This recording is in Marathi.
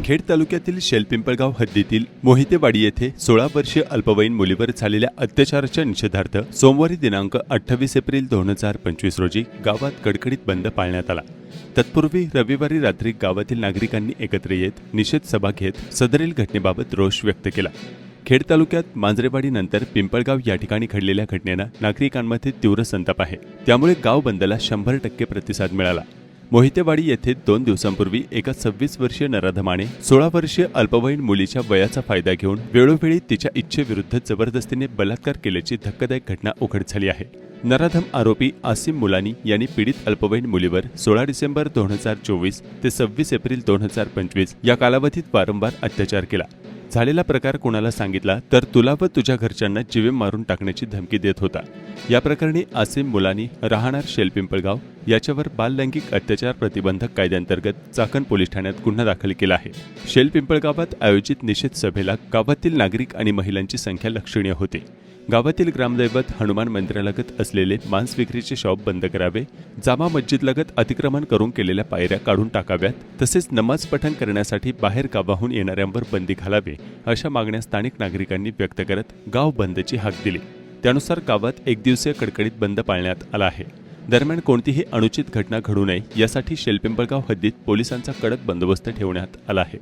खेड तालुक्यातील शेलपिंपळगाव हद्दीतील मोहितेवाडी येथे 16 वर्षीय अल्पवयीन मुलीवर झालेल्या अत्याचाराच्या निषेधार्थ सोमवारी दिनांक 28 एप्रिल 2025 रोजी गावात कडकडीत बंद पाळण्यात आला। तत्पूर्वी रविवारी रात्री गावातील नागरिकांनी एकत्र येत निषेध सभा घेत सदरील घटनेबाबत रोष व्यक्त केला। खेड तालुक्यात मांजरेवाडी नंतर पिंपळगाव या ठिकाणी घडलेल्या घटनेनं नागरिकांमध्ये तीव्र संताप आहे। त्यामुळे गाव बंदला 100% प्रतिसाद मिळाला। मोहितेवाडी येथे 2 दिवसांपूर्वी एका 26 वर्षीय नराधमाने 16 वर्षीय अल्पवयीन मुलीच्या वयाचा फायदा घेऊन वेळोवेळी तिच्या इच्छेविरुद्ध जबरदस्तीने बलात्कार केल्याची धक्कादायक घटना उघड झाली आहे। नराधम आरोपी आसिम मुलानी यांनी पीडित अल्पवयीन मुलीवर 16 डिसेंबर 2024 ते 26 एप्रिल 2025 या कालावधीत वारंवार अत्याचार केला। झालेला प्रकार कोणाला सांगितला तर तुला व तुझ्या घरच्यांना जीवे मारून टाकण्याची धमकी देत होता। या प्रकरणी आसिम मुलानी राहणार शेलपिंपळगाव याच्यावर बाललैंगिक अत्याचार प्रतिबंधक कायद्याअंतर्गत चाकण पोलीस ठाण्यात गुन्हा दाखल केला आहे। शेलपिंपळगावात आयोजित निषेध सभेला गावातील नागरिक आणि महिलांची संख्या लक्षणीय होती। गावातील ग्रामदैवत हनुमान मंदिरालगत असलेले मांस विक्रीचे शॉप बंद करावे, जामा मस्जिदलगत अतिक्रमण करून केलेल्या पायऱ्या काढून टाकाव्यात, तसेच नमाज पठण करण्यासाठी बाहेर गावाहून येणाऱ्यांवर बंदी घालावी अशा मागण्या स्थानिक नागरिकांनी व्यक्त करत गाव बंदची हाक दिली। त्यानुसार गावात 1 दिवसीय कडकडीत बंद पाळण्यात आला आहे। दरम्यान कोणतीही अनुचित घटना घडू नये यासाठी शेलपिंपळगाव हद्दीत पोलिसांचा कडक बंदोबस्त ठेवण्यात आला आहे।